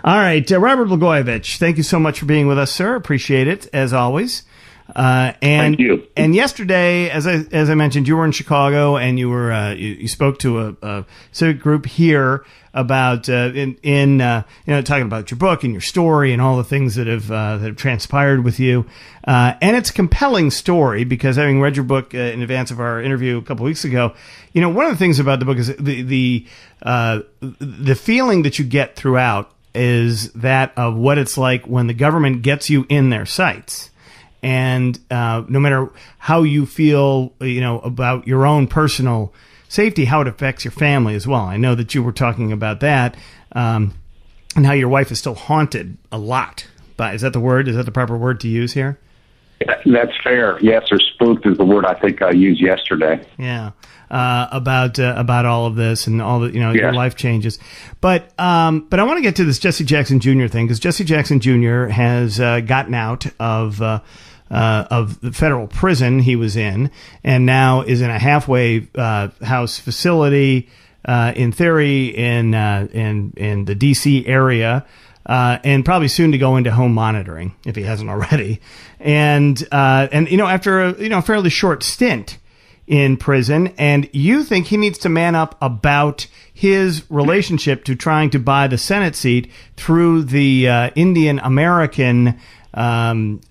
All right, Robert Blagojevich, thank you so much for being with us, sir. Appreciate it, as always. Thank you. And yesterday, as I mentioned, you were in Chicago, and you were you spoke to a civic group here about talking about your book and your story and all the things that have transpired with you. And it's a compelling story because, having read your book in advance of our interview a couple weeks ago, one of the things about the book is the feeling that you get throughout is that of what it's like when the government gets you in their sights. And no matter how you feel, about your own personal safety, how it affects your family as well. I know that you were talking about that, and how your wife is still haunted a lot. But is that the word? Is that the proper word to use here? That's fair. Yes, or spooked is the word I think I used yesterday. Yeah, about all of this and all the your life changes. But I want to get to this Jesse Jackson Jr. thing, because Jesse Jackson Jr. has gotten out of the federal prison he was in, and now is in a halfway house facility, in theory, in the D.C. area, and probably soon to go into home monitoring if he hasn't already. And after a fairly short stint in prison, and you think he needs to man up about his relationship to trying to buy the Senate seat through the Indian American fundraisers,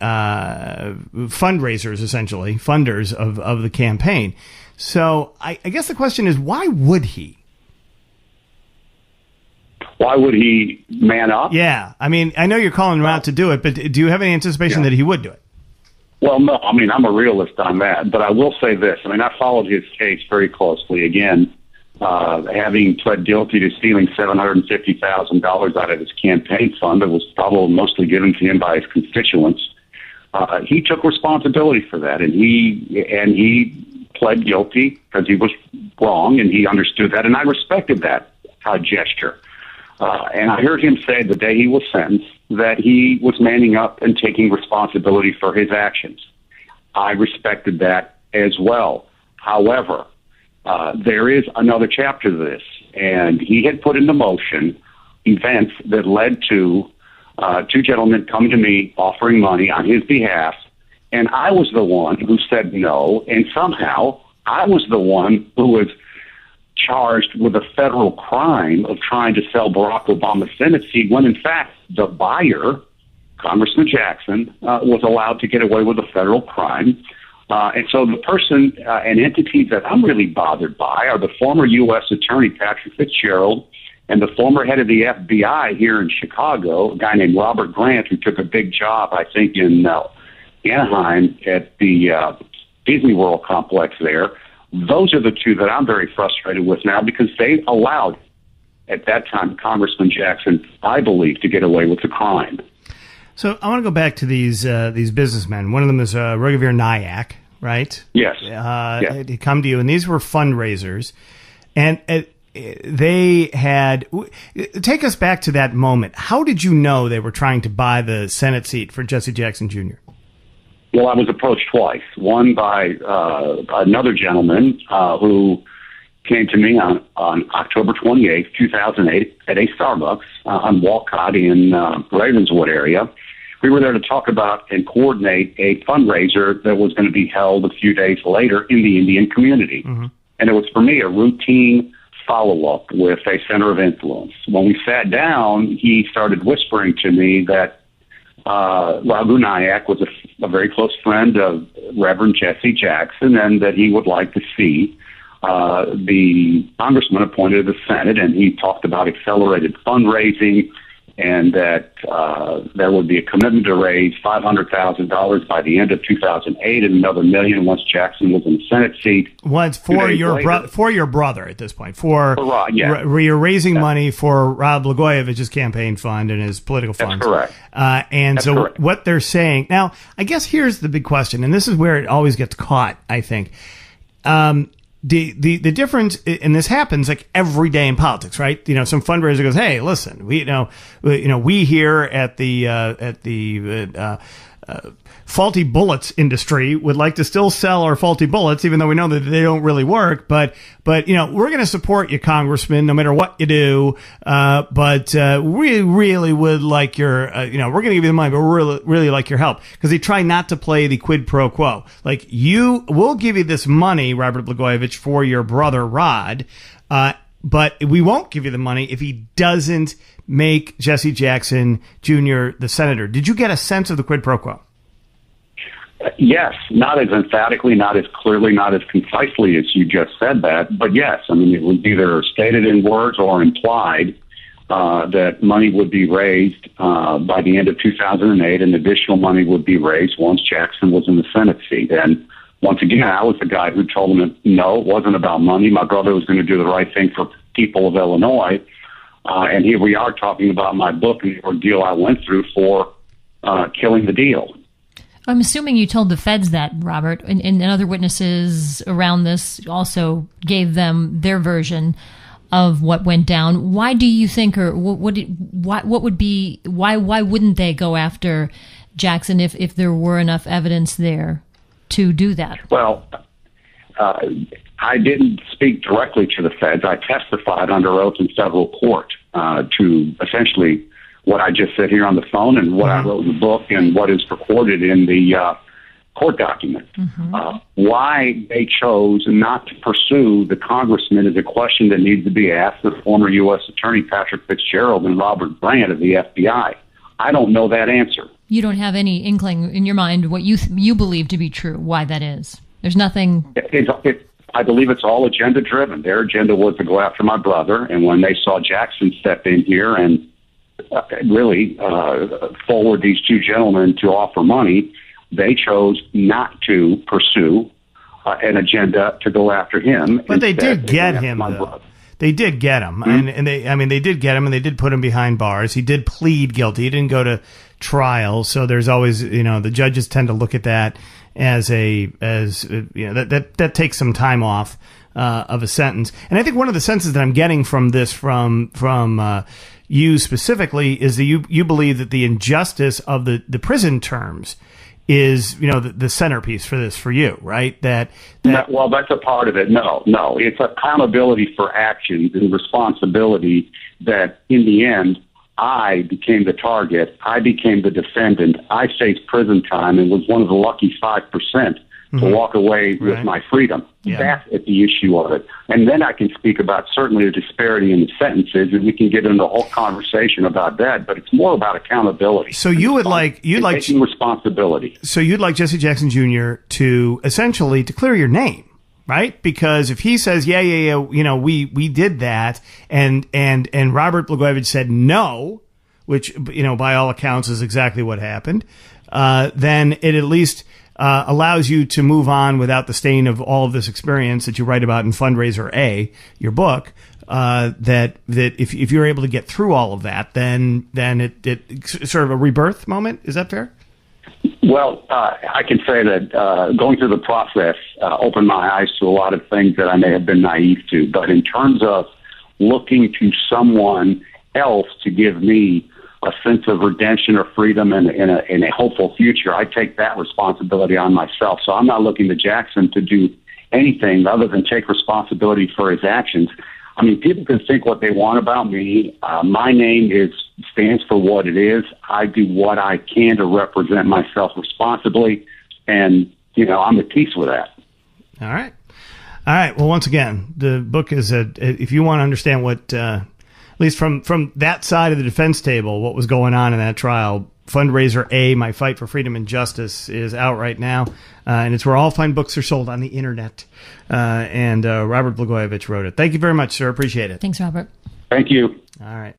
essentially funders of the campaign. So I guess the question is, why would he? Why would he man up? Yeah, I mean, I know you're calling him out to do it, but do you have any anticipation that he would do it? Well, no. I mean, I'm a realist on that, but I will say this. I mean, I followed his case very closely. Again, having pled guilty to stealing $750,000 out of his campaign fund that was probably mostly given to him by his constituents, he took responsibility for that, and he pled guilty because he was wrong, and he understood that, and I respected that gesture. And I heard him say the day he was sentenced that he was manning up and taking responsibility for his actions. I respected that as well. However, there is another chapter to this, and he had put into motion events that led to two gentlemen coming to me offering money on his behalf, and I was the one who said no, and somehow I was the one who was charged with a federal crime of trying to sell Barack Obama's Senate seat, when in fact the buyer, Congressman Jackson, was allowed to get away with a federal crime. And so the person and entities that I'm really bothered by are the former U.S. Attorney Patrick Fitzgerald and the former head of the FBI here in Chicago, a guy named Robert Grant, who took a big job, I think, in Anaheim at the Disney World complex there. Those are the two that I'm very frustrated with now, because they allowed, at that time, Congressman Jackson, I believe, to get away with the crime. So I want to go back to these businessmen. One of them is Ruggiero Nyack, right? Yes. They come to you, and these were fundraisers. And they had... Take us back to that moment. How did you know they were trying to buy the Senate seat for Jesse Jackson Jr.? Well, I was approached twice. One by another gentleman who came to me on October 28th, 2008, at a Starbucks on Walcott in Ravenswood area. We were there to talk about and coordinate a fundraiser that was going to be held a few days later in the Indian community. Mm-hmm. And it was, for me, a routine follow-up with a center of influence. When we sat down, he started whispering to me that Raghu Nayak was a very close friend of Reverend Jesse Jackson, and that he would like to see the congressman appointed to the Senate, and he talked about accelerated fundraising, and that there would be a commitment to raise $500,000 by the end of 2008 and another $1 million once Jackson was in the Senate seat. Once for your brother at this point. You're raising money for Rob Blagojevich's campaign fund and his political funds. That's correct. Correct. What they're saying now, I guess here's the big question, and this is where it always gets caught, I think. The difference, and this happens like every day in politics, right? Some fundraiser goes, "Hey, listen, we here at the faulty bullets industry would like to still sell our faulty bullets, even though we know that they don't really work. But we're going to support you, Congressman, no matter what you do. But we really would like your, we're going to give you the money, but we really like your help, because they try not to play the quid pro quo. Like, we'll give you this money, Robert Blagojevich, for your brother Rod, but we won't give you the money if he doesn't make Jesse Jackson Jr. the senator. Did you get a sense of the quid pro quo? Yes, not as emphatically, not as clearly, not as concisely as you just said that, but yes. I mean, it was either stated in words or implied that money would be raised by the end of 2008, and additional money would be raised once Jackson was in the Senate seat. And once again, I was the guy who told him that, no, it wasn't about money. My brother was going to do the right thing for people of Illinois. And here we are talking about my book and the ordeal I went through for killing the deal. I'm assuming you told the feds that, Robert, and other witnesses around this also gave them their version of what went down. Why do you think, or why wouldn't they go after Jackson if there were enough evidence there to do that? Well, I didn't speak directly to the feds. I testified under oath in federal court to essentially what I just said here on the phone and what I wrote in the book and what is recorded in the court document. Why they chose not to pursue the congressman is a question that needs to be asked the former U.S. Attorney Patrick Fitzgerald and Robert Brandt of the FBI. I don't know that answer. You don't have any inkling in your mind what you believe to be true, why that is. There's nothing... I believe it's all agenda-driven. Their agenda was to go after my brother, and when they saw Jackson step in here and really forward these two gentlemen to offer money, they chose not to pursue an agenda to go after him. But they did get him, though. They did get him, and they did get him, and they did put him behind bars. He did plead guilty. He didn't go to trial, so there's always, the judges tend to look at that as that takes some time off of a sentence. And I think one of the senses that I'm getting from this, from you specifically, is that you believe that the injustice of the prison terms is, the centerpiece for this for you, right? Well, that's a part of it. No, it's accountability for actions and responsibility that in the end, I became the target. I became the defendant. I faced prison time and was one of the lucky 5% to walk away with my freedom. Yeah. That's at the issue of it. And then I can speak about certainly the disparity in the sentences, and we can get into a whole conversation about that, but it's more about accountability. So you'd like taking responsibility. So you'd like Jesse Jackson Jr. to essentially to clear your name. Right? Because if he says, yeah, we did that, and Robert Blagojevich said no, which, by all accounts is exactly what happened, then it at least allows you to move on without the stain of all of this experience that you write about in Fundraiser A, your book, that if you're able to get through all of that, then it's sort of a rebirth moment. Is that fair? Well, I can say that going through the process opened my eyes to a lot of things that I may have been naive to. But in terms of looking to someone else to give me a sense of redemption or freedom and a hopeful future, I take that responsibility on myself. So I'm not looking to Jackson to do anything other than take responsibility for his actions. I mean, people can think what they want about me. My name stands for what it is. I do what I can to represent myself responsibly, and I'm at peace with that. All right. Well, once again, the book is if you want to understand what, at least from that side of the defense table, what was going on in that trial, Fundraiser A, My Fight for Freedom and Justice, is out right now, and it's where all fine books are sold on the internet. And Robert Blagojevich wrote it. Thank you very much, sir. Appreciate it. Thanks, Robert. Thank you. All right.